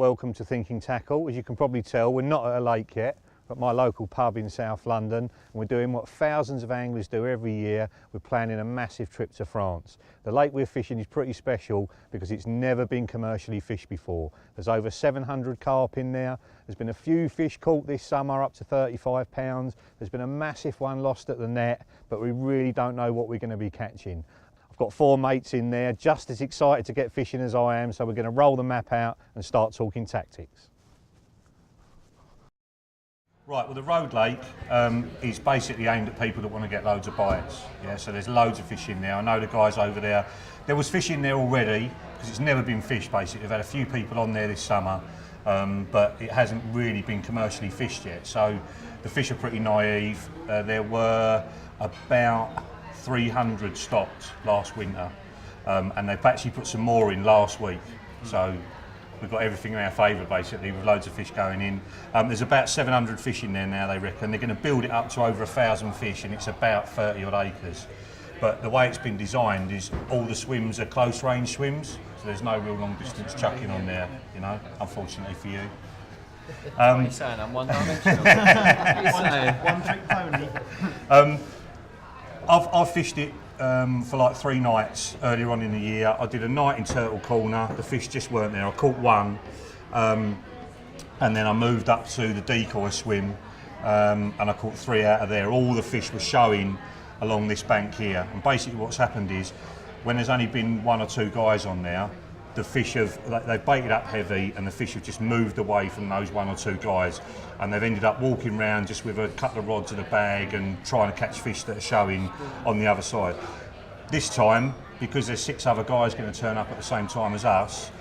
welcome to Thinking Tackle. As you can probably tell, we're not at a lake yet, but my local pub in South London, and we're doing what thousands of anglers do every year. We're planning a massive trip to France. The lake we're fishing is pretty special because it's never been commercially fished before. There's over 700 carp in there. There's been a few fish caught this summer, up to 35 pounds. There's been a massive one lost at the net, but we really don't know what we're going to be catching. I've got 4 mates in there, just as excited to get fishing as I am, so we're going to roll the map out and start talking tactics. Right, well the road lake is basically aimed at people that want to get loads of bites. Yeah, so there's loads of fish in there. I know the guys over there. There was fish in there already because it's never been fished basically. They've had a few people on there this summer, but it hasn't really been commercially fished yet. So the fish are pretty naive. There were about 300 stocked last winter, and they've actually put some more in last week. So we've got everything in our favour basically, with loads of fish going in. There's about 700 fish in there now, they reckon. They're going to build it up to over 1,000 fish, and it's about 30 odd acres. But the way it's been designed is all the swims are close range swims, so there's no real long distance chucking on there, you know, unfortunately for you. What are you saying? I'm one-dimensional. One trick pony. I've fished it for like 3 nights earlier on in the year. I did a night in Turtle Corner. The fish just weren't there. I caught one, and then I moved up to the decoy swim, and I caught 3 out of there. All the fish were showing along this bank here. And basically what's happened is, when there's only been 1 or 2 guys on there, the fish they've baited up heavy, and the fish have just moved away from those 1 or 2 guys, and they've ended up walking around just with a couple of rods in a bag and trying to catch fish that are showing on the other side. This time, because there's 6 other guys going to turn up at the same time as us,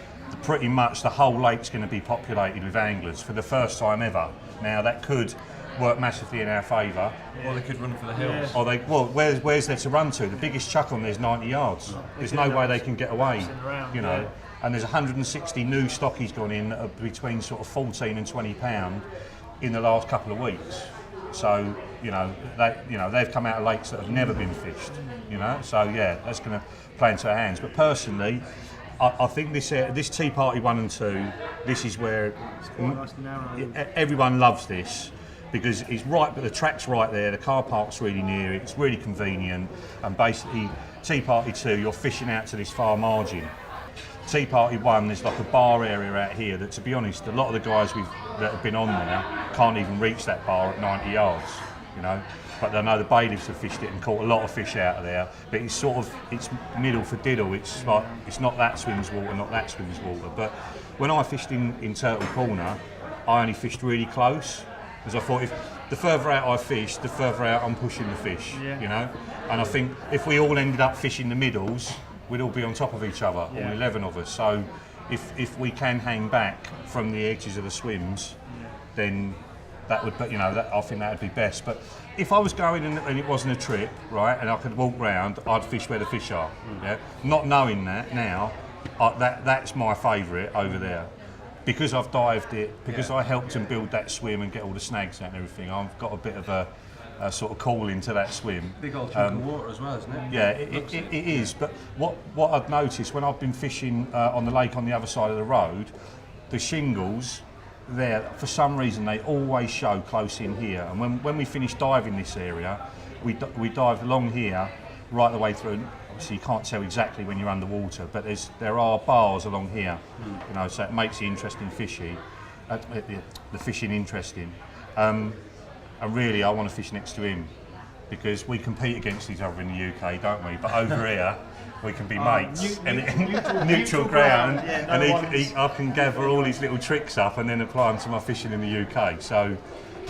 pretty much the whole lake's going to be populated with anglers for the first time ever. Now that could work massively in our favour. Or they could run for the hills. Or where's there to run to? The biggest chuck on there's 90 yards. There's no way they can get away, you know. And there's 160 new stockies gone in that are between sort of 14 and 20 pound in the last couple of weeks. So they've come out of lakes that have never been fished. You know, so yeah, that's going to play into our hands. But personally, I think this Tea Party 1 and 2, this is where everyone loves this, because it's right, but the track's right there, the car park's really near it, it's really convenient, and basically Tea Party 2, you're fishing out to this far margin. Tea Party 1, there's like a bar area out here that, to be honest, a lot of the guys that have been on there can't even reach that bar at 90 yards, you know. But I know the bailiffs have fished it and caught a lot of fish out of there, but it's sort of, it's middle for diddle. It's like, it's not that swim's water, not that swim's water. But when I fished in Turtle Corner, I only fished really close, because I thought if the further out I fish, the further out I'm pushing the fish, you know. And I think if we all ended up fishing the middles, we'd all be on top of each other, all 11 of us. So if we can hang back from the edges of the swims, then that would, you know, I think that would be best. But if I was going and it wasn't a trip, right, and I could walk round, I'd fish where the fish are. Yeah, not knowing that now, that's my favourite over there. Because I've dived it, because I helped them build that swim and get all the snags out and everything, I've got a bit of a sort of call into that swim. Big old chunk of water as well, isn't it? Yeah, it is. But what I've noticed when I've been fishing on the lake on the other side of the road, the shingles there, for some reason, they always show close in here. And when we finished diving this area, we dived along here right the way through. Obviously, you can't tell exactly when you're underwater, but there are bars along here, you know, so it makes the interesting fishing, the fishing interesting. And really, I want to fish next to him, because we compete against each other in the UK, don't we? But over here, we can be mates. Neutral ground, and I can gather all these little tricks up and then apply them to my fishing in the UK. So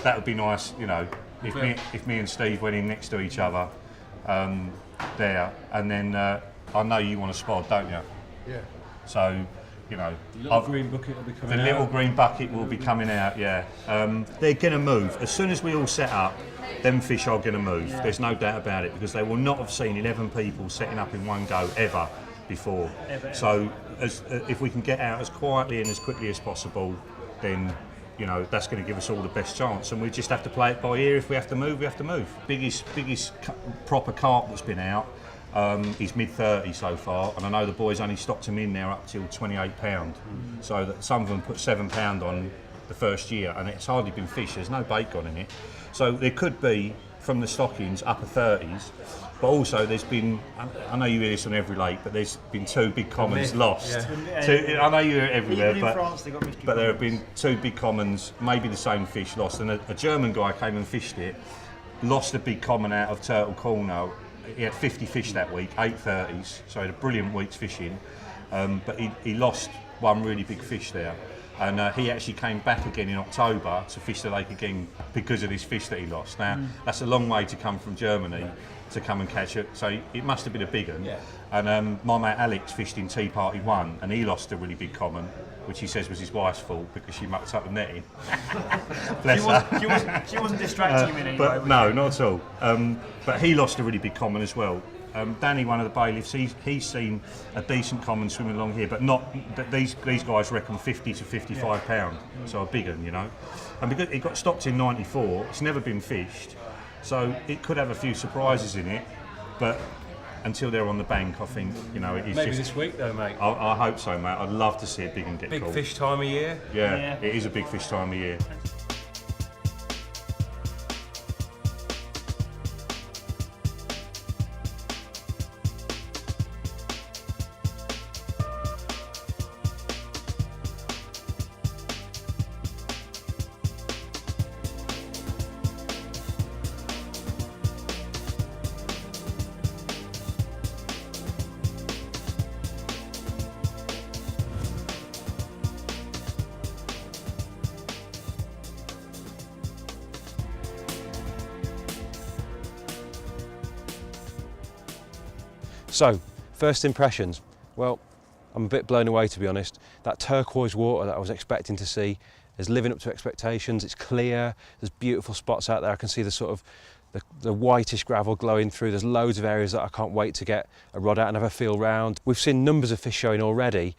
that would be nice, you know, if me and Steve went in next to each other there, and then I know you want a spot, don't you? Yeah. So, you know, the little green bucket will be coming out. The little green bucket will be coming out, yeah. They're going to move. As soon as we all set up, them fish are going to move. There's no doubt about it, because they will not have seen 11 people setting up in one go ever before. So if we can get out as quietly and as quickly as possible, then, you know, that's going to give us all the best chance. And we just have to play it by ear. If we have to move, we have to move. Biggest proper carp that's been out He's mid-30 so far, and I know the boys only stocked him in there up till £28. So that some of them put £7 on the first year, and it's hardly been fished. There's no bait gone in it. So there could be, from the stockings, upper 30s. But also there's been, I know you hear this on every lake, but there's been 2 big commons lost. I know you hear it everywhere, Even in France, they got mystery but there have commons. been 2 big commons, maybe the same fish lost. And a German guy came and fished it, lost a big common out of Turtle Corner. He had 50 fish that week, 8 30s, so he had a brilliant week's fishing. But he lost one really big fish there. And he actually came back again in October to fish the lake again because of this fish that he lost. Now, that's a long way to come from Germany to come and catch it, so it must have been a big one. Yeah. And my mate Alex fished in Tea Party 1, and he lost a really big common, which he says was his wife's fault because she mucked up the netting. Bless her. She wasn't distracting him in any way. But no, not at all. But he lost a really big common as well. Danny, one of the bailiffs, he's seen a decent common swimming along here, but not. These guys reckon 50 to 55 pound, so a big one, you know. And because it got stopped in '94, it's never been fished, so it could have a few surprises in it. But until they're on the bank, I think it is Maybe just. this week though, mate. I hope so, mate. I'd love to see a big one get Big caught. fish time of year. Yeah, it is a big fish time of year. So, first impressions. Well, I'm a bit blown away, to be honest. That turquoise water that I was expecting to see is living up to expectations. It's clear, there's beautiful spots out there. I can see the sort of the whitish gravel glowing through. There's loads of areas that I can't wait to get a rod out and have a feel round. We've seen numbers of fish showing already.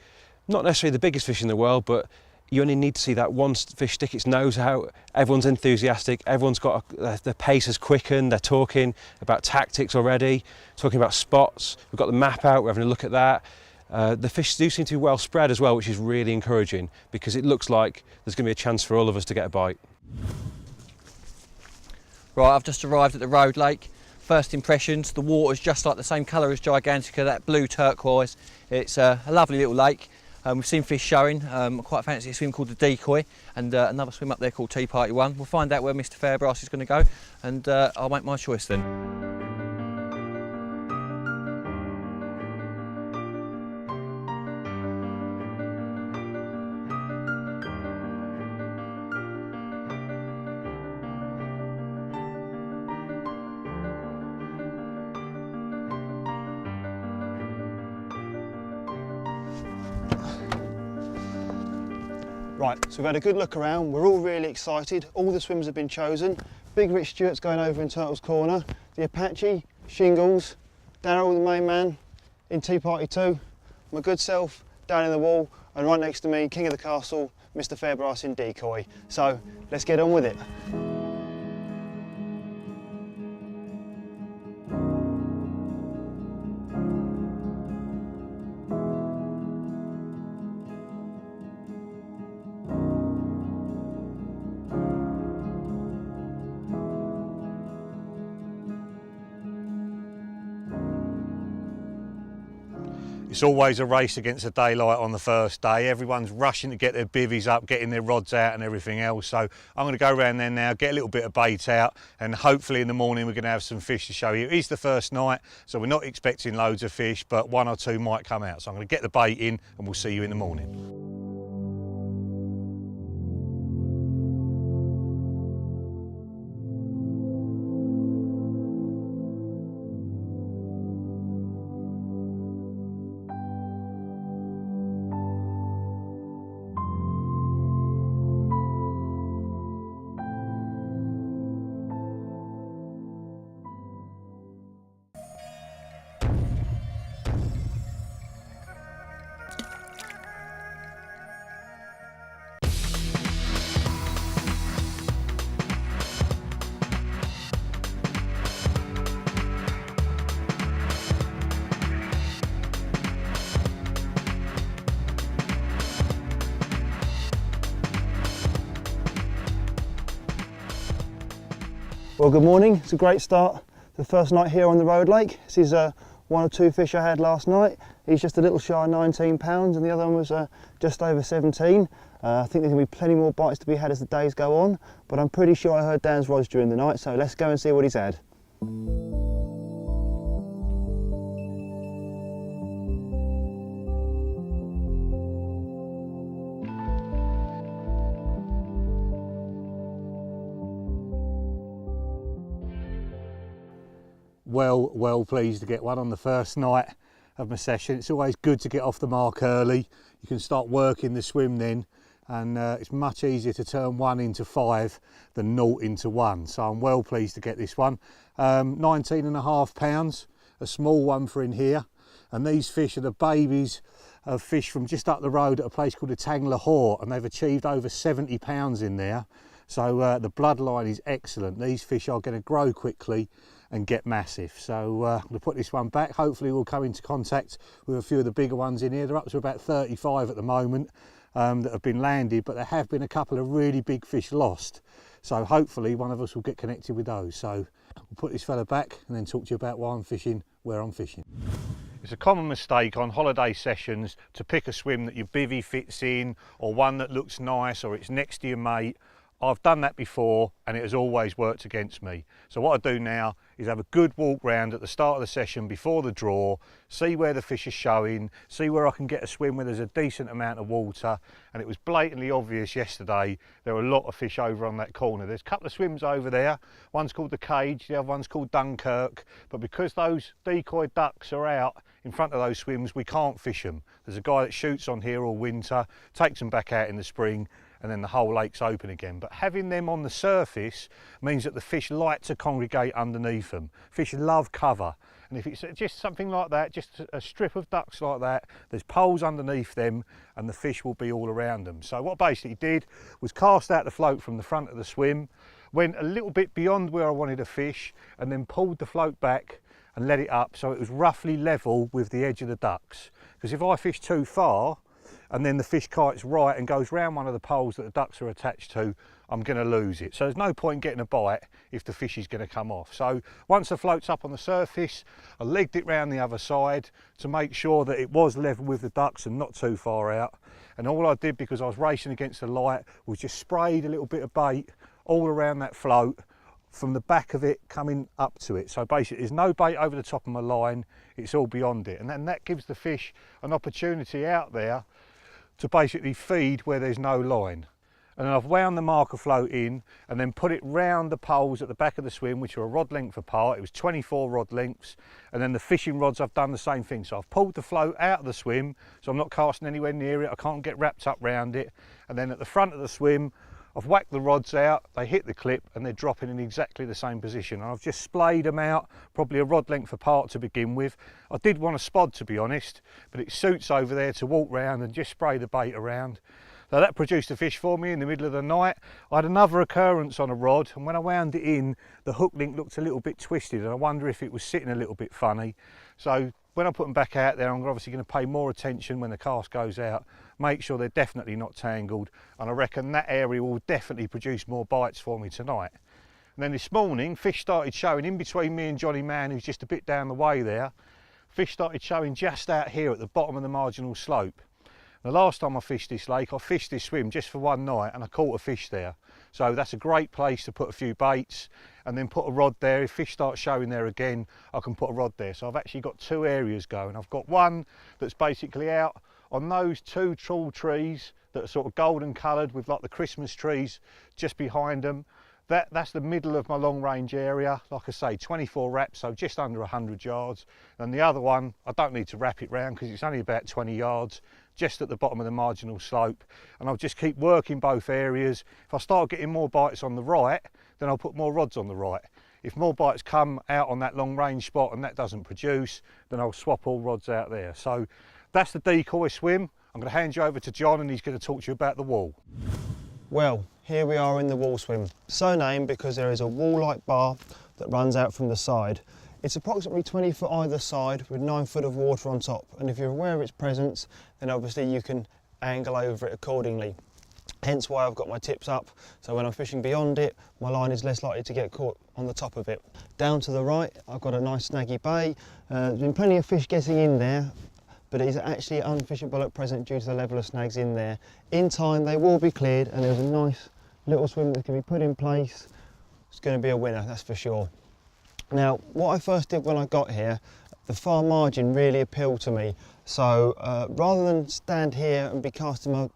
Not necessarily the biggest fish in the world, but you only need to see that one fish stick its nose out. Everyone's enthusiastic, everyone's got, the pace has quickened, they're talking about tactics already, talking about spots. We've got the map out, we're having a look at that. The fish do seem to be well spread as well, which is really encouraging because it looks like there's going to be a chance for all of us to get a bite. Right, I've just arrived at the Road Lake. First impressions, the water's just like the same colour as Gigantica, that blue turquoise. It's a lovely little lake. We've seen fish showing. I quite fancy a swim called the Decoy and another swim up there called Tea Party 1. We'll find out where Mr Fairbrass is going to go and I'll make my choice then. Right, so we've had a good look around, we're all really excited, all the swims have been chosen. Big Rich Stewart's going over in Turtle's Corner, the Apache, Shingles, Darryl the main man in Tea Party 2, my good self down in the wall, and right next to me, King of the Castle, Mr Fairbrass in Decoy. So let's get on with it. It's always a race against the daylight on the first day. Everyone's rushing to get their bivvies up, getting their rods out and everything else. So I'm going to go around there now, get a little bit of bait out, and hopefully in the morning we're going to have some fish to show you. It is the first night, so we're not expecting loads of fish, but 1 or 2 might come out. So I'm going to get the bait in and we'll see you in the morning. Well, good morning. It's a great start. The first night here on the road lake. This is one or two fish I had last night. He's just a little shy of 19 pounds and the other one was just over 17. I think there's going to be plenty more bites to be had as the days go on, but I'm pretty sure I heard Dan's rods during the night, so let's go and see what he's had. Well pleased to get one on the first night of my session. It's always good to get off the mark early. You can start working the swim then, and it's much easier to turn 1 into 5 than 0 into 1. So I'm well pleased to get this one. 19.5 pounds, a small one for in here. And these fish are the babies of fish from just up the road at a place called the Tang Lahore, and they've achieved over 70 pounds in there. So the bloodline is excellent. These fish are going to grow quickly and get massive. So I'm going to put this one back. Hopefully we'll come into contact with a few of the bigger ones in here. They're up to about 35 at the moment that have been landed, but there have been a couple of really big fish lost. So hopefully one of us will get connected with those. So we'll put this fella back and then talk to you about why I'm fishing, where I'm fishing. It's a common mistake on holiday sessions to pick a swim that your bivvy fits in, or one that looks nice, or it's next to your mate. I've done that before and it has always worked against me. So what I do now is have a good walk round at the start of the session before the draw, see where the fish are showing, see where I can get a swim where there's a decent amount of water. And it was blatantly obvious yesterday there were a lot of fish over on that corner. There's a couple of swims over there. One's called the Cage, the other one's called Dunkirk. But because those decoy ducks are out in front of those swims, we can't fish them. There's a guy that shoots on here all winter, takes them back out in the spring, and then the whole lake's open again. But having them on the surface means that the fish like to congregate underneath them. Fish love cover. And if it's just something like that, just a strip of ducks like that, there's poles underneath them and the fish will be all around them. So what I basically did was cast out the float from the front of the swim, went a little bit beyond where I wanted to fish, and then pulled the float back and let it up so it was roughly level with the edge of the ducks. Because if I fish too far, and then the fish kites right and goes round one of the poles that the ducks are attached to, I'm going to lose it. So there's no point getting a bite if the fish is going to come off. So once the float's up on the surface, I legged it round the other side to make sure that it was level with the ducks and not too far out. And all I did, because I was racing against the light, was just sprayed a little bit of bait all around that float from the back of it coming up to it. So basically there's no bait over the top of my line, it's all beyond it. And then that gives the fish an opportunity out there to basically feed where there's no line. And then I've wound the marker float in and then put it round the poles at the back of the swim, which are a rod length apart. It was 24 rod lengths. And then the fishing rods, I've done the same thing. So I've pulled the float out of the swim, so I'm not casting anywhere near it. I can't get wrapped up round it. And then at the front of the swim, I've whacked the rods out, they hit the clip and they're dropping in exactly the same position. And I've just splayed them out, probably a rod length apart to begin with. I did want a spod, to be honest, but it suits over there to walk round and just spray the bait around. So that produced a fish for me in the middle of the night. I had another occurrence on a rod, and when I wound it in, the hook link looked a little bit twisted, and I wonder if it was sitting a little bit funny. So when I put them back out there, I'm obviously going to pay more attention when the cast goes out, make sure they're definitely not tangled, and I reckon that area will definitely produce more bites for me tonight. And then this morning, fish started showing in between me and Johnny Mann, who's just a bit down the way there. Fish started showing just out here at the bottom of the marginal slope. The last time I fished this lake, I fished this swim just for one night and I caught a fish there. So that's a great place to put a few baits and then put a rod there. If fish start showing there again, I can put a rod there. So I've actually got two areas going. I've got one that's basically out on those two tall trees that are sort of golden coloured with like the Christmas trees just behind them. That's the middle of my long range area. Like I say, 24 wraps, so just under 100 yards. And the other one, I don't need to wrap it round because it's only about 20 yards, just at the bottom of the marginal slope. And I'll just keep working both areas. If I start getting more bites on the right, then I'll put more rods on the right. If more bites come out on that long range spot and that doesn't produce, then I'll swap all rods out there. So that's the decoy swim. I'm going to hand you over to John and he's going to talk to you about the wall. Well, here we are in the wall swim, so named because there is a wall-like bar that runs out from the side. It's approximately 20 foot either side with 9 foot of water on top, and if you're aware of its presence, then obviously you can angle over it accordingly. hence why I've got my tips up, so when I'm fishing beyond it, my line is less likely to get caught on the top of it. Down to the right, I've got a nice snaggy bay. There's been plenty of fish getting in there, but it is actually unfishable at present due to the level of snags in there. In time, they will be cleared, and there's a nice little swim that can be put in place. It's going to be a winner, that's for sure. Now, what I first did when I got here, the far margin really appealed to me. So rather than stand here and be casting my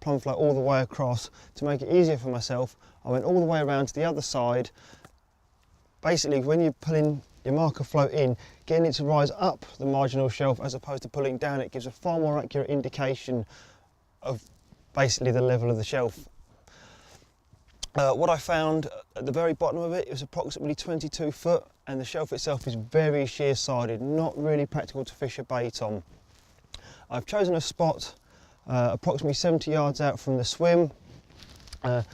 plumb float all the way across, to make it easier for myself, I went all the way around to the other side. Basically, when you're pulling your marker float in, getting it to rise up the marginal shelf as opposed to pulling down, it gives a far more accurate indication of basically the level of the shelf. What I found at the very bottom of it was approximately 22 foot, and the shelf itself is very sheer-sided, not really practical to fish a bait on. I've chosen a spot approximately 70 yards out from the swim. To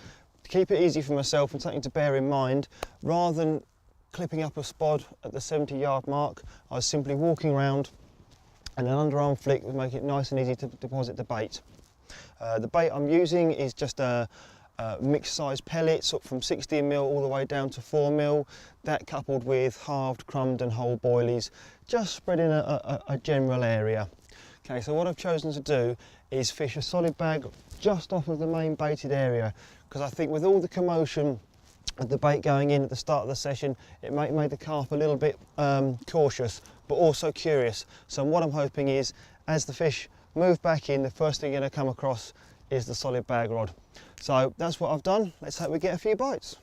keep it easy for myself and something to bear in mind, rather than clipping up a spot at the 70-yard mark, I was simply walking around, and an underarm flick would make it nice and easy to deposit the bait. The bait I'm using is just a mixed size pellets up from 16mm all the way down to 4mm, that coupled with halved, crumbed and whole boilies, just spread in a general area. Okay, so what I've chosen to do is fish a solid bag just off of the main baited area, because I think with all the commotion of the bait going in at the start of the session, it made the carp a little bit cautious, but also curious. So what I'm hoping is, as the fish move back in, the first thing you're going to come across is the solid bag rod. So that's what I've done. Let's hope we get a few bites.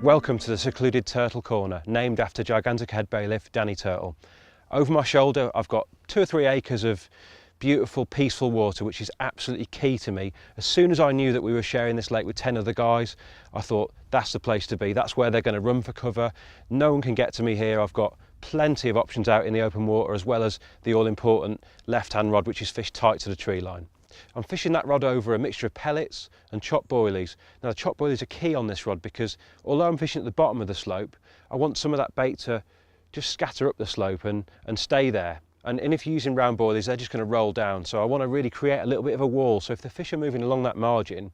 Welcome to the secluded turtle corner, named after gigantic head bailiff Danny Turtle. Over my shoulder I've got 2 or 3 acres of beautiful, peaceful water, which is absolutely key to me. As soon as I knew that we were sharing this lake with 10 other guys, I thought that's the place to be. That's where they're going to run for cover. No one can get to me here. I've got plenty of options out in the open water, as well as the all-important left-hand rod, which is fished tight to the tree line. I'm fishing that rod over a mixture of pellets and chopped boilies. Now the chopped boilies are key on this rod because although I'm fishing at the bottom of the slope, I want some of that bait to just scatter up the slope and stay there. And if you're using round boilies, they're just going to roll down. So I want to really create a little bit of a wall. So if the fish are moving along that margin,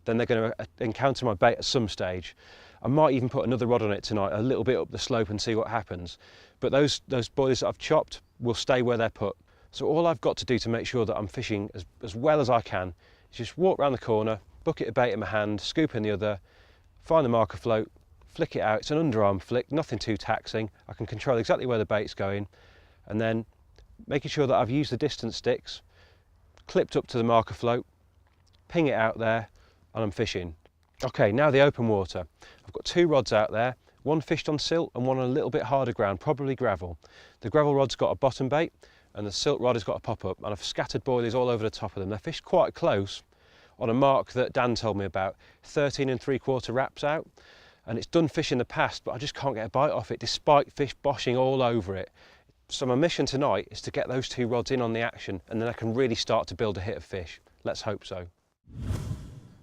then they're going to encounter my bait at some stage. I might even put another rod on it tonight, a little bit up the slope, and see what happens. But those boilies that I've chopped will stay where they're put. So all I've got to do to make sure that I'm fishing as well as I can is just walk around the corner, bucket of bait in my hand, scoop in the other, find the marker float, flick it out. It's an underarm flick, nothing too taxing. I can control exactly where the bait's going, and then making sure that I've used the distance sticks, clipped up to the marker float, ping it out there, and I'm fishing. Okay, now the open water. I've got 2 rods out there, one fished on silt and one on a little bit harder ground, probably gravel. The gravel rod's got a bottom bait, and the silt rod has got a pop-up, and I've scattered boilies all over the top of them. They're fished quite close on a mark that Dan told me about, 13 3/4 wraps out, and it's done fish in the past, but I just can't get a bite off it despite fish boshing all over it. So my mission tonight is to get those 2 rods in on the action, and then I can really start to build a hit of fish. Let's hope so.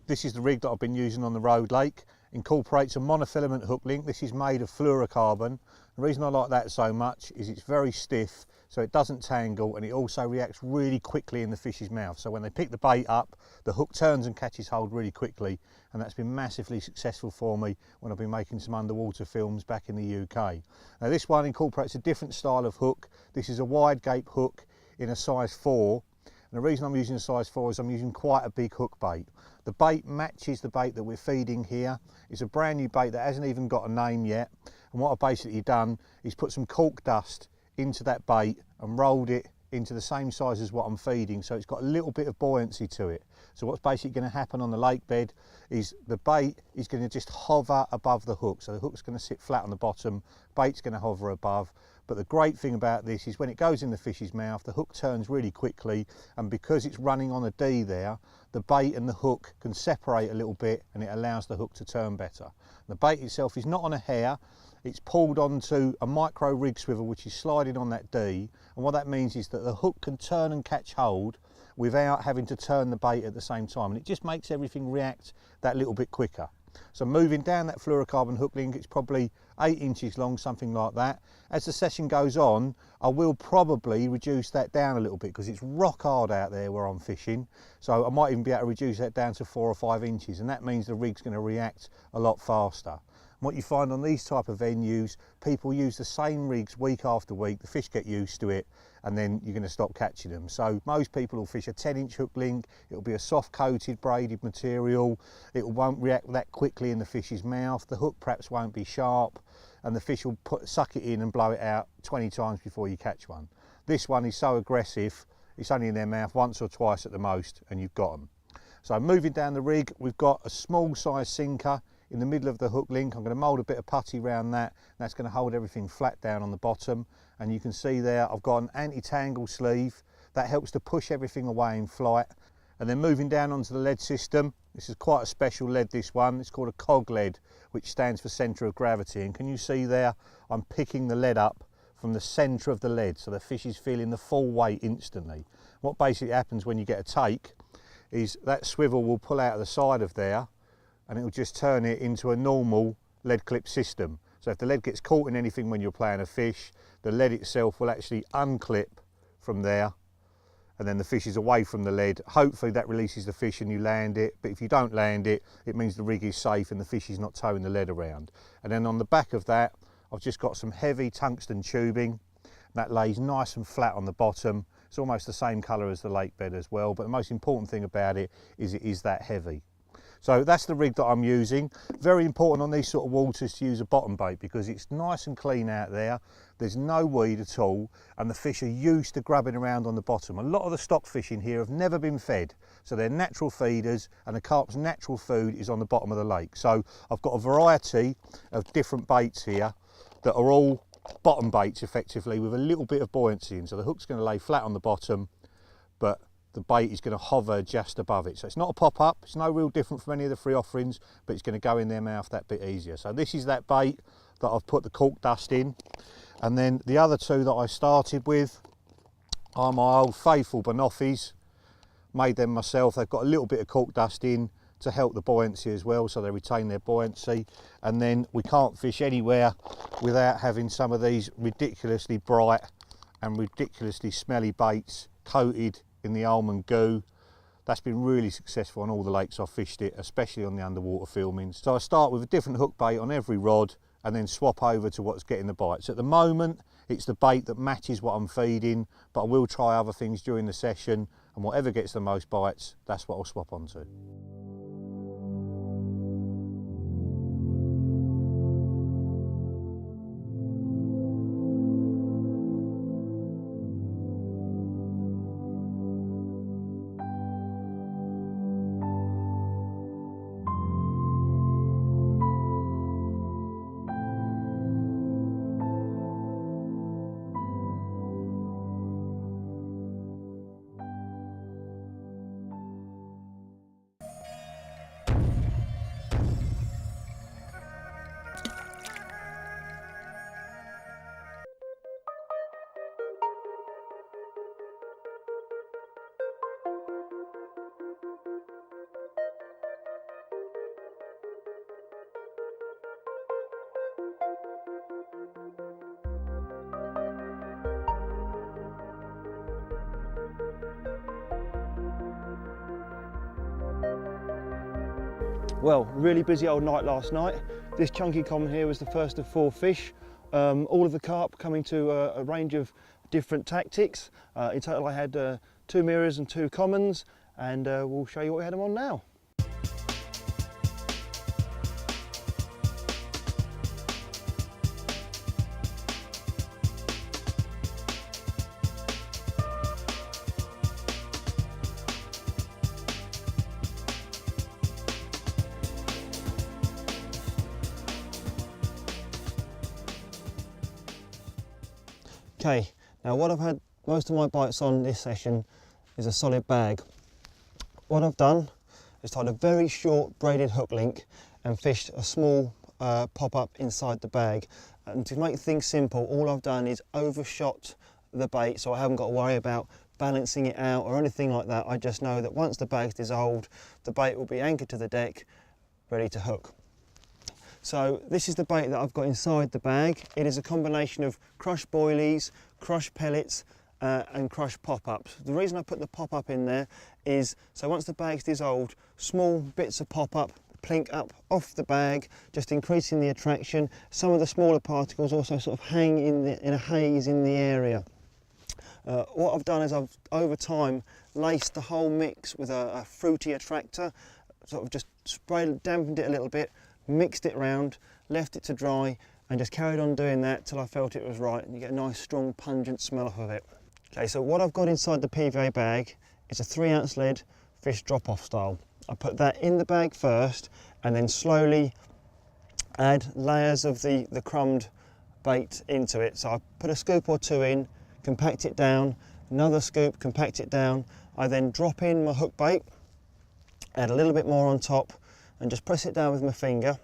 This is the rig that I've been using on the road lake. Incorporates a monofilament hook link. This is made of fluorocarbon. The reason I like that so much is it's very stiff, so it doesn't tangle, and it also reacts really quickly in the fish's mouth. So when they pick the bait up, the hook turns and catches hold really quickly, and that's been massively successful for me when I've been making some underwater films back in the UK. Now this one incorporates a different style of hook. This is a wide gape hook in a size 4. And the reason I'm using a size 4 is I'm using quite a big hook bait. The bait matches the bait that we're feeding here. It's a brand new bait that hasn't even got a name yet. And what I've basically done is put some cork dust into that bait and rolled it into the same size as what I'm feeding, so it's got a little bit of buoyancy to it. So what's basically going to happen on the lake bed is the bait is going to just hover above the hook. So the hook's going to sit flat on the bottom, bait's going to hover above. But the great thing about this is when it goes in the fish's mouth, the hook turns really quickly, and because it's running on a D there, the bait and the hook can separate a little bit and it allows the hook to turn better. The bait itself is not on a hair, it's pulled onto a micro rig swivel which is sliding on that D, and what that means is that the hook can turn and catch hold without having to turn the bait at the same time, and it just makes everything react that little bit quicker. So moving down that fluorocarbon hook link, it's probably 8 inches long, something like that. As the session goes on, I will probably reduce that down a little bit because it's rock hard out there where I'm fishing. So I might even be able to reduce that down to 4 or 5 inches, and that means the rig's going to react a lot faster. What you find on these type of venues, people use the same rigs week after week, the fish get used to it, and then you're going to stop catching them. So most people will fish a 10-inch hook link, it'll be a soft coated braided material, it won't react that quickly in the fish's mouth, the hook perhaps won't be sharp, and the fish will suck it in and blow it out 20 times before you catch one. This one is so aggressive, it's only in their mouth once or twice at the most, and you've got them. So moving down the rig, we've got a small size sinker in the middle of the hook link. I'm going to mould a bit of putty around that. That's going to hold everything flat down on the bottom. And you can see there I've got an anti-tangle sleeve. That helps to push everything away in flight. And then moving down onto the lead system, this is quite a special lead, this one. It's called a cog lead, which stands for centre of gravity. And can you see there, I'm picking the lead up from the centre of the lead, so the fish is feeling the full weight instantly. What basically happens when you get a take is that swivel will pull out of the side of there, and it will just turn it into a normal lead clip system. So if the lead gets caught in anything when you're playing a fish, the lead itself will actually unclip from there, and then the fish is away from the lead. Hopefully that releases the fish and you land it, but if you don't land it, it means the rig is safe and the fish is not towing the lead around. And then on the back of that, I've just got some heavy tungsten tubing. That lays nice and flat on the bottom. It's almost the same colour as the lake bed as well, but the most important thing about it is that heavy. So that's the rig that I'm using. Very important on these sort of waters to use a bottom bait because it's nice and clean out there. There's no weed at all, and the fish are used to grabbing around on the bottom. A lot of the stock fish in here have never been fed, so they're natural feeders, and the carp's natural food is on the bottom of the lake. So I've got a variety of different baits here that are all bottom baits effectively with a little bit of buoyancy in. So the hook's going to lay flat on the bottom, but the bait is going to hover just above it. So it's not a pop-up, it's no real different from any of the free offerings, but it's going to go in their mouth that bit easier. So this is that bait that I've put the cork dust in. And then the other two that I started with are my old faithful banoffees. Made them myself. They've got a little bit of cork dust in to help the buoyancy as well, so they retain their buoyancy. And then we can't fish anywhere without having some of these ridiculously bright and ridiculously smelly baits coated in the almond goo. That's been really successful on all the lakes I've fished it, especially on the underwater filmings. So I start with a different hook bait on every rod and then swap over to what's getting the bites. At the moment, it's the bait that matches what I'm feeding, but I will try other things during the session, and whatever gets the most bites, that's what I'll swap onto. Well, really busy old night last night. This chunky common here was the first of 4 fish. All of the carp coming to a range of different tactics. In total I had 2 mirrors and 2 commons, and we'll show you what we had them on now. Okay, now what I've had most of my bites on this session is a solid bag. What I've done is tied a very short braided hook link and fished a small pop-up inside the bag. And to make things simple, all I've done is overshot the bait, so I haven't got to worry about balancing it out or anything like that. I just know that once the bag's dissolved, the bait will be anchored to the deck, ready to hook. So this is the bait that I've got inside the bag. It is a combination of crushed boilies, crushed pellets and crushed pop-ups. The reason I put the pop-up in there is so once the bag's dissolved, small bits of pop-up plink up off the bag, just increasing the attraction. Some of the smaller particles also sort of hang in a haze in the area. What I've done is I've over time laced the whole mix with a fruity attractor, sort of just dampened it a little bit, mixed it round, left it to dry, and just carried on doing that till I felt it was right, and you get a nice strong pungent smell off of it. Okay, so what I've got inside the PVA bag is a 3-ounce lead fish drop-off style. I put that in the bag first and then slowly add layers of the crumbed bait into it. So I put a scoop or two in, compact it down, another scoop, compact it down. I then drop in my hook bait, add a little bit more on top and just press it down with my finger,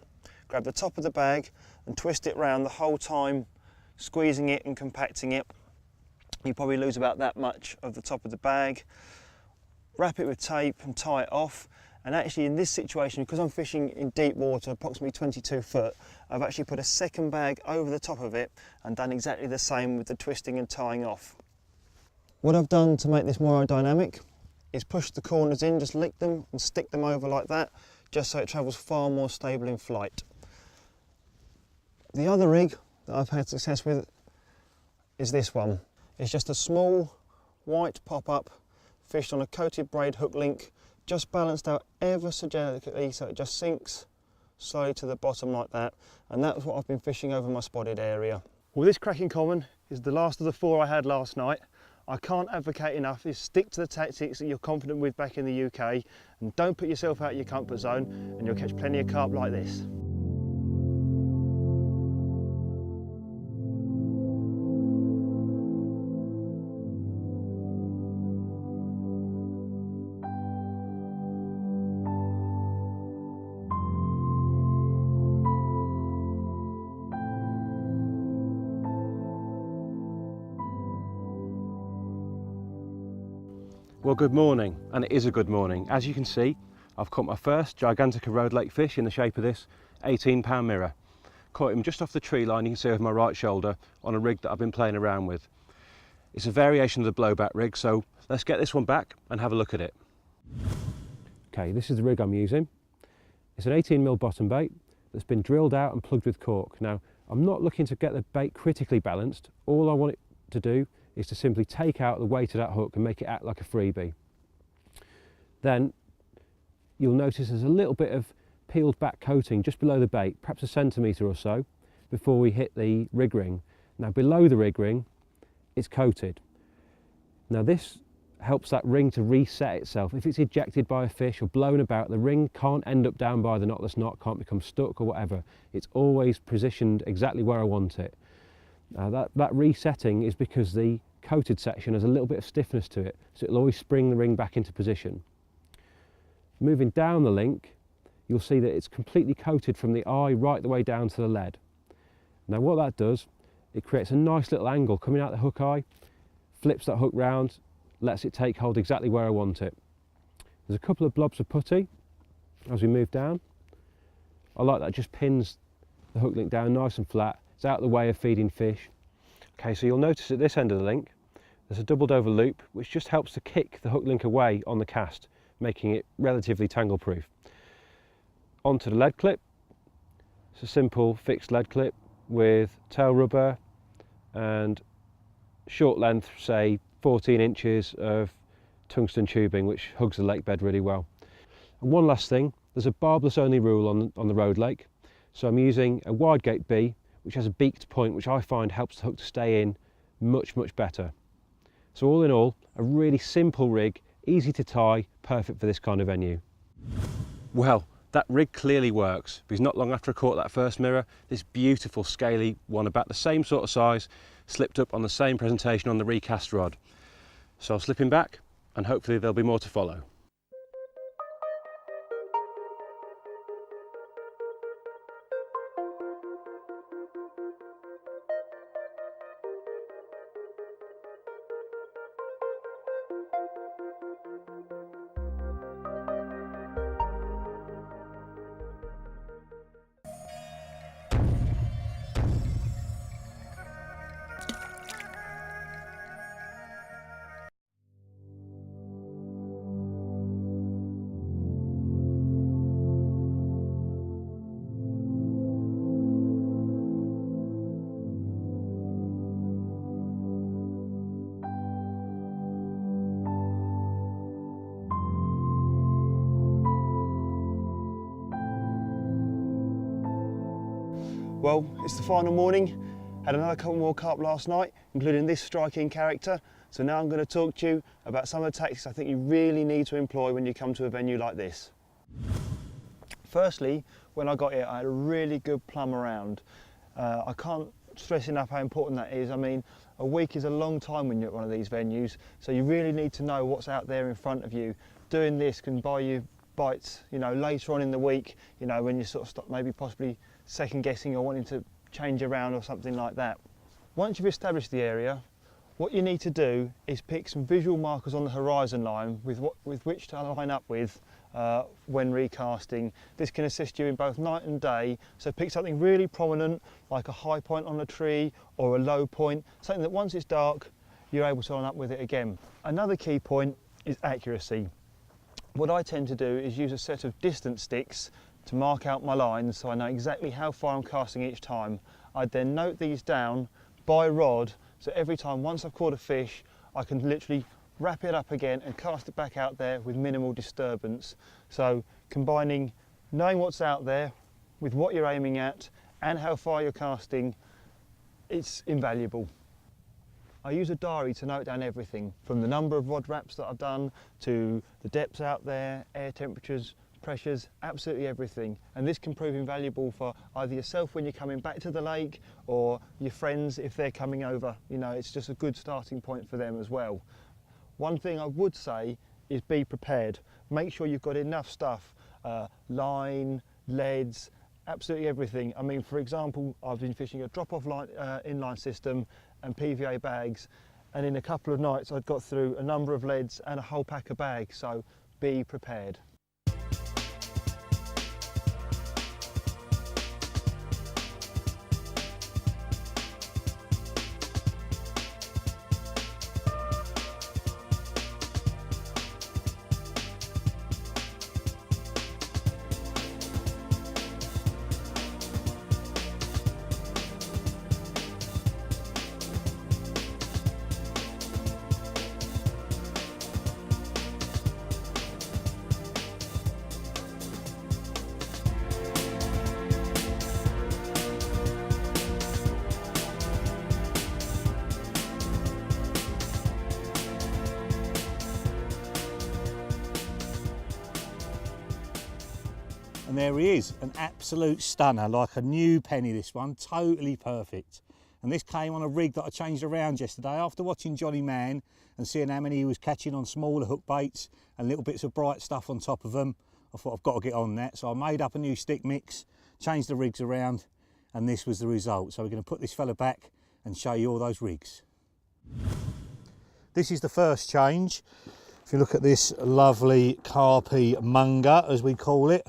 grab the top of the bag and twist it round the whole time, squeezing it and compacting it. You probably lose about that much of the top of the bag. Wrap it with tape and tie it off. And actually in this situation, because I'm fishing in deep water, approximately 22 foot, I've actually put a second bag over the top of it and done exactly the same with the twisting and tying off. What I've done to make this more aerodynamic is push the corners in, just lick them and stick them over like that, just so it travels far more stable in flight. The other rig that I've had success with is this one. It's just a small white pop-up fished on a coated braid hook link, just balanced out ever so delicately so it just sinks slowly to the bottom like that, and that's what I've been fishing over my spotted area. Well, this cracking common is the last of the 4 I had last night. I can't advocate enough is stick to the tactics that you're confident with back in the UK and don't put yourself out of your comfort zone and you'll catch plenty of carp like this. Well, good morning, and it is a good morning. As you can see, I've caught my first Gigantica Road Lake fish in the shape of this 18-pound mirror. Caught him just off the tree line, you can see over my right shoulder, on a rig that I've been playing around with. It's a variation of the blowback rig, so let's get this one back and have a look at it. Okay, this is the rig I'm using. It's an 18mm bottom bait that's been drilled out and plugged with cork. Now, I'm not looking to get the bait critically balanced. All I want it to do is to simply take out the weight of that hook and make it act like a freebie. Then you'll notice there's a little bit of peeled back coating just below the bait, perhaps a centimetre or so, before we hit the rig ring. Now below the rig ring, it's coated. Now this helps that ring to reset itself. If it's ejected by a fish or blown about, the ring can't end up down by the knotless knot, can't become stuck or whatever. It's always positioned exactly where I want it. That resetting is because the coated section has a little bit of stiffness to it, so it'll always spring the ring back into position. Moving down the link, you'll see that it's completely coated from the eye right the way down to the lead. Now what that does, it creates a nice little angle coming out the hook eye, flips that hook round, lets it take hold exactly where I want it. There's a couple of blobs of putty as we move down. I like that, it just pins the hook link down nice and flat. It's out of the way of feeding fish. Okay, so you'll notice at this end of the link, there's a doubled over loop, which just helps to kick the hook link away on the cast, making it relatively tangle proof. Onto the lead clip. It's a simple fixed lead clip with tail rubber and short length, say 14 inches of tungsten tubing, which hugs the lake bed really well. And one last thing, there's a barbless only rule on the road lake. So I'm using a wide gate B, which has a beaked point, which I find helps the hook to stay in much, much better. So all in all, a really simple rig, easy to tie, perfect for this kind of venue. Well, that rig clearly works, because not long after I caught that first mirror, this beautiful scaly one about the same sort of size slipped up on the same presentation on the recast rod. So I'll slip him back and hopefully there'll be more to follow. Well, it's the final morning. Had another couple more carp last night, including this striking character. So now I'm going to talk to you about some of the tactics I think you really need to employ when you come to a venue like this. Firstly, when I got here, I had a really good plumb around. I can't stress enough how important that is. I mean, a week is a long time when you're at one of these venues, so you really need to know what's out there in front of you. Doing this can buy you bites, you know, later on in the week, you know, when you sort of stop maybe possibly second guessing or wanting to change around or something like that. Once you've established the area, what you need to do is pick some visual markers on the horizon line with which to line up with when recasting. This can assist you in both night and day, so pick something really prominent like a high point on a tree or a low point, something that once it's dark you're able to line up with it again. Another key point is accuracy. What I tend to do is use a set of distance sticks to mark out my lines so I know exactly how far I'm casting each time. I'd then note these down by rod, so every time once I've caught a fish I can literally wrap it up again and cast it back out there with minimal disturbance. So combining knowing what's out there with what you're aiming at and how far you're casting, it's invaluable. I use a diary to note down everything, from the number of rod wraps that I've done to the depths out there, air temperatures, pressures, absolutely everything. And this can prove invaluable for either yourself when you're coming back to the lake or your friends if they're coming over. You know, it's just a good starting point for them as well. One thing I would say is be prepared. Make sure you've got enough stuff, line, leads, absolutely everything. I mean, for example, I've been fishing a drop-off line, inline system and PVA bags, and in a couple of nights I'd got through a number of leads and a whole pack of bags, so be prepared. And there he is, an absolute stunner, like a new penny this one, totally perfect. And this came on a rig that I changed around yesterday after watching Johnny Mann and seeing how many he was catching on smaller hook baits and little bits of bright stuff on top of them. I thought I've got to get on that, so I made up a new stick mix, changed the rigs around, and this was the result. So we're going to put this fella back and show you all those rigs. This is the first change. If you look at this lovely carpy munger, as we call it,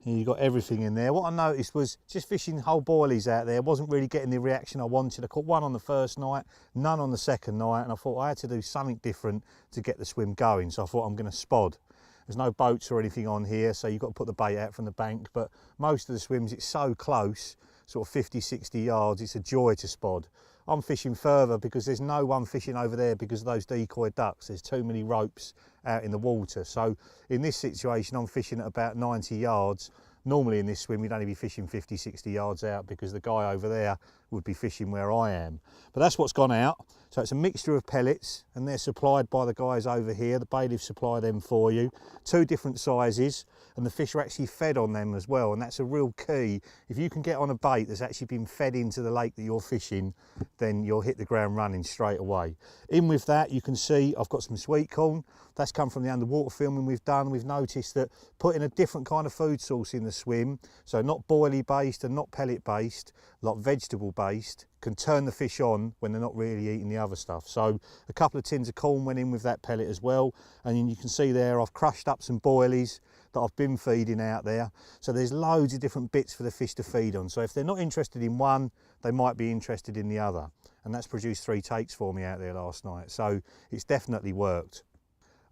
and you've got everything in there. What I noticed was just fishing whole boilies out there, wasn't really getting the reaction I wanted. I caught one on the first night, none on the second night, and I thought I had to do something different to get the swim going. So I thought I'm going to spod. There's no boats or anything on here, so you've got to put the bait out from the bank, but most of the swims, it's so close, sort of 50, 60 yards, it's a joy to spod. I'm fishing further because there's no one fishing over there because of those decoy ducks. There's too many ropes out in the water. So in this situation, I'm fishing at about 90 yards. Normally in this swim you'd only be fishing 50, 60 yards out because the guy over there would be fishing where I am. But that's what's gone out. So it's a mixture of pellets and they're supplied by the guys over here. The bailiffs supply them for you. 2 different sizes, and the fish are actually fed on them as well, and that's a real key. If you can get on a bait that's actually been fed into the lake that you're fishing, then you'll hit the ground running straight away. In with that, you can see I've got some sweet corn. That's come from the underwater filming we've done. We've noticed that putting a different kind of food source in the swim, so not boilie based and not pellet based, like vegetable based, can turn the fish on when they're not really eating the other stuff. So a couple of tins of corn went in with that pellet as well, and then you can see there I've crushed up some boilies that I've been feeding out there. So there's loads of different bits for the fish to feed on. So if they're not interested in one, they might be interested in the other. And that's produced 3 takes for me out there last night. So it's definitely worked.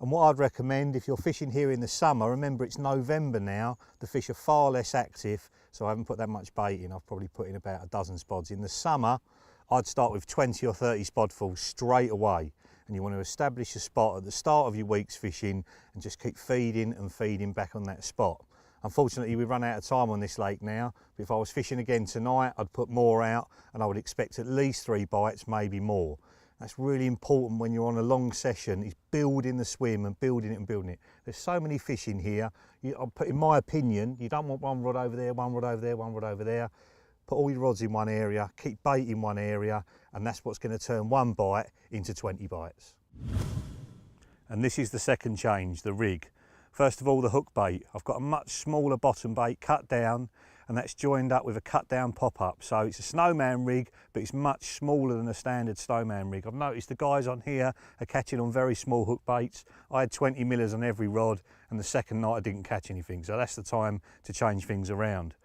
And what I'd recommend if you're fishing here in the summer, remember it's November now, the fish are far less active, so I haven't put that much bait in. I've probably put in about a dozen spods. In the summer, I'd start with 20 or 30 spodfuls straight away. And you want to establish a spot at the start of your week's fishing and just keep feeding and feeding back on that spot. Unfortunately, we've run out of time on this lake now, but if I was fishing again tonight, I'd put more out and I would expect at least 3 bites, maybe more. That's really important when you're on a long session, is building the swim and building it and building it. There's so many fish in here. In my opinion, you don't want one rod over there, one rod over there, one rod over there. Put all your rods in one area, keep bait in one area, and that's what's going to turn 1 bite into 20 bites. And this is the second change, the rig. First of all, the hook bait. I've got a much smaller bottom bait cut down, and that's joined up with a cut down pop-up. So it's a snowman rig, but it's much smaller than a standard snowman rig. I've noticed the guys on here are catching on very small hook baits. I had 20 millers on every rod, and the second night I didn't catch anything. So that's the time to change things around.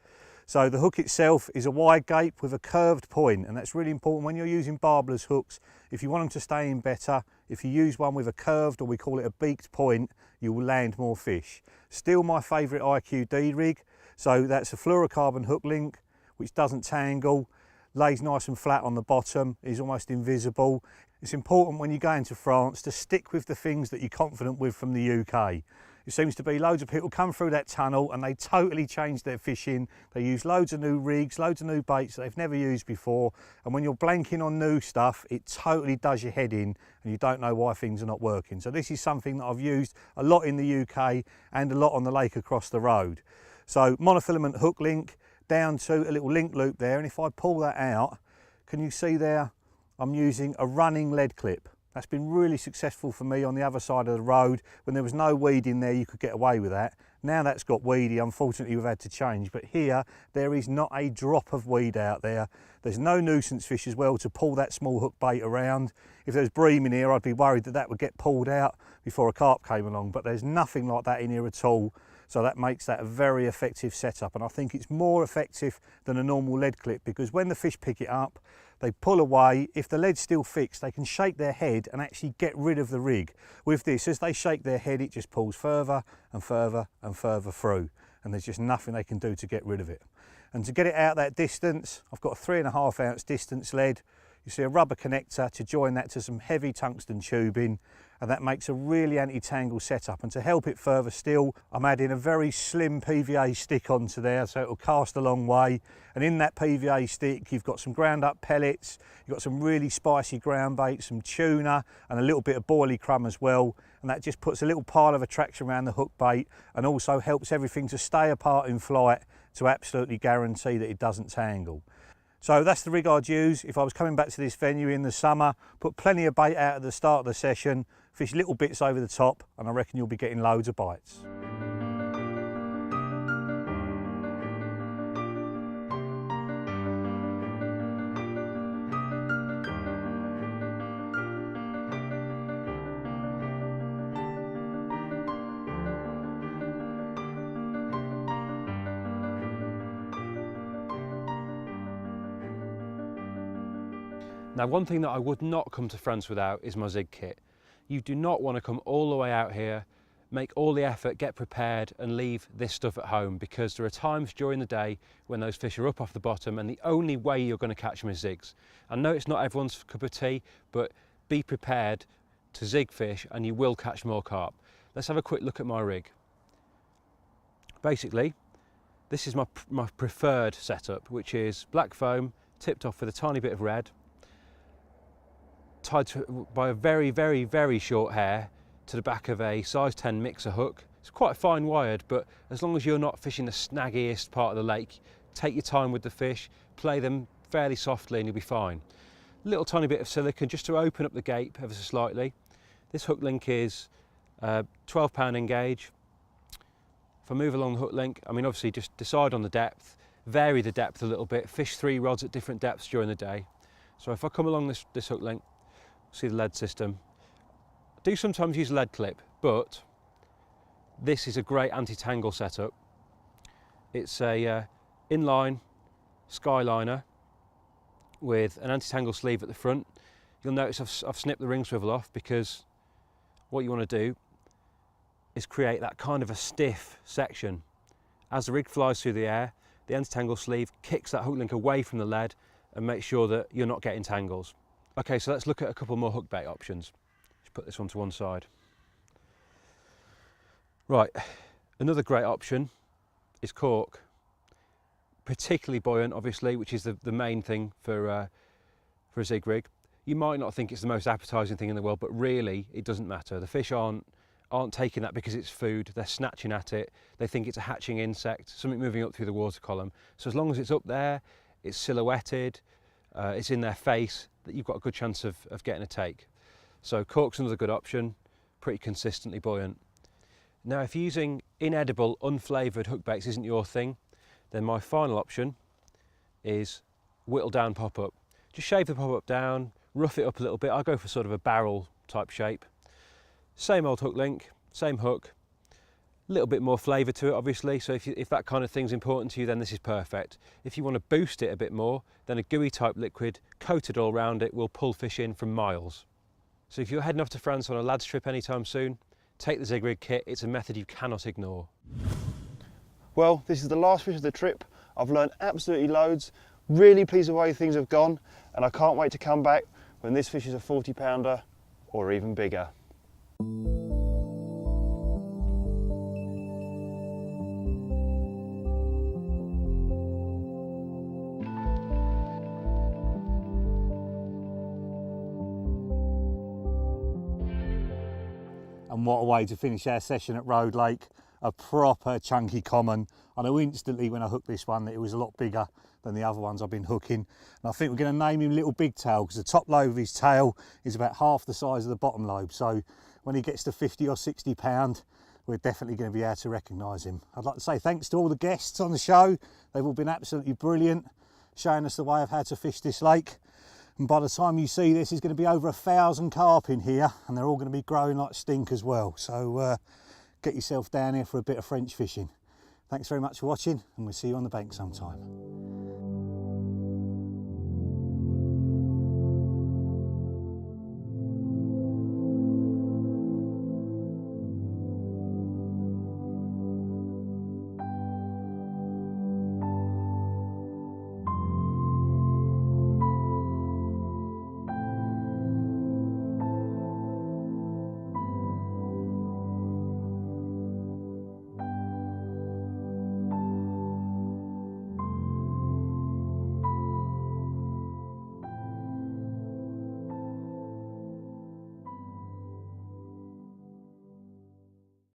So the hook itself is a wide gape with a curved point, and that's really important when you're using barbless hooks. If you want them to stay in better, if you use one with a curved, or we call it a beaked point, you will land more fish. Still my favourite IQD rig. So that's a fluorocarbon hook link, which doesn't tangle, lays nice and flat on the bottom, is almost invisible. It's important when you go into France to stick with the things that you're confident with from the UK. It seems to be loads of people come through that tunnel and they totally change their fishing. They use loads of new rigs, loads of new baits that they've never used before. And when you're blanking on new stuff, it totally does your head in and you don't know why things are not working. So this is something that I've used a lot in the UK and a lot on the lake across the road. So monofilament hook link down to a little link loop there, and if I pull that out, can you see there I'm using a running lead clip. That's been really successful for me on the other side of the road. When there was no weed in there, you could get away with that. Now that's got weedy, unfortunately we've had to change, but here there is not a drop of weed out there. There's no nuisance fish as well to pull that small hook bait around. If there's bream in here, I'd be worried that that would get pulled out before a carp came along, but there's nothing like that in here at all. So that makes that a very effective setup, and I think it's more effective than a normal lead clip, because when the fish pick it up, they pull away. If the lead's still fixed, they can shake their head and actually get rid of the rig. With this, as they shake their head, it just pulls further and further and further through, and there's just nothing they can do to get rid of it. And to get it out that distance, I've got a 3.5 ounce distance lead. You see a rubber connector to join that to some heavy tungsten tubing, and that makes a really anti-tangle setup. And to help it further still, I'm adding a very slim PVA stick onto there so it'll cast a long way. And in that PVA stick, you've got some ground up pellets, you've got some really spicy ground bait, some tuna, and a little bit of boilie crumb as well. And that just puts a little pile of attraction around the hook bait and also helps everything to stay apart in flight to absolutely guarantee that it doesn't tangle. So that's the rig I'd use if I was coming back to this venue in the summer. Put plenty of bait out at the start of the session, fish little bits over the top, and I reckon you'll be getting loads of bites. Now, one thing that I would not come to France without is my Zig kit. You do not want to come all the way out here, make all the effort, get prepared and leave this stuff at home, because there are times during the day when those fish are up off the bottom and the only way you're going to catch them is zigs. I know it's not everyone's cup of tea, but be prepared to zig fish and you will catch more carp. Let's have a quick look at my rig. Basically, This is my preferred setup, which is black foam, tipped off with a tiny bit of red, tied by a very, very, very short hair to the back of a size 10 mixer hook. It's quite fine wired, but as long as you're not fishing the snaggiest part of the lake, take your time with the fish, play them fairly softly and you'll be fine. Little tiny bit of silicone just to open up the gape ever so slightly. This hook link is 12-pound engage. If I move along the hook link, I mean obviously just decide on the depth, vary the depth a little bit, fish 3 rods at different depths during the day. So if I come along this hook link, see the lead system. I do sometimes use a lead clip, but this is a great anti-tangle setup. It's a inline skyliner with an anti-tangle sleeve at the front. You'll notice I've snipped the ring swivel off because what you want to do is create that kind of a stiff section. As the rig flies through the air, the anti-tangle sleeve kicks that hook link away from the lead and makes sure that you're not getting tangles. Okay, so let's look at a couple more hook bait options. Just put this one to one side. Right, another great option is cork. Particularly buoyant, obviously, which is the main thing for a zig rig. You might not think it's the most appetising thing in the world, but really it doesn't matter. The fish aren't taking that because it's food, they're snatching at it, they think it's a hatching insect, something moving up through the water column. So as long as it's up there, it's silhouetted, it's in their face, that you've got a good chance of getting a take. So cork's another good option, pretty consistently buoyant. Now if using inedible, unflavoured hook baits isn't your thing, then my final option is whittle down pop-up. Just shave the pop-up down, rough it up a little bit. I go for sort of a barrel type shape. Same old hook link, same hook, a little bit more flavour to it obviously, so if that kind of thing's important to you, then this is perfect. If you want to boost it a bit more, then a gooey type liquid coated all around it will pull fish in from miles. So if you're heading off to France on a lads trip anytime soon, take the zig rig kit. It's a method you cannot ignore. Well, this is the last fish of the trip. I've learned absolutely loads, really pleased with the way things have gone, and I can't wait to come back when this fish is a 40-pounder or even bigger. And what a way to finish our session at Road Lake. A proper chunky common. I knew instantly when I hooked this one that it was a lot bigger than the other ones I've been hooking. And I think we're going to name him Little Big Tail because the top lobe of his tail is about half the size of the bottom lobe. So when he gets to 50 or 60 pound, we're definitely going to be able to recognise him. I'd like to say thanks to all the guests on the show. They've all been absolutely brilliant, showing us the way of how to fish this lake. And by the time you see this, there's going to be over 1,000 carp in here, and they're all going to be growing like stink as well. So get yourself down here for a bit of French fishing. Thanks very much for watching, and we'll see you on the bank sometime.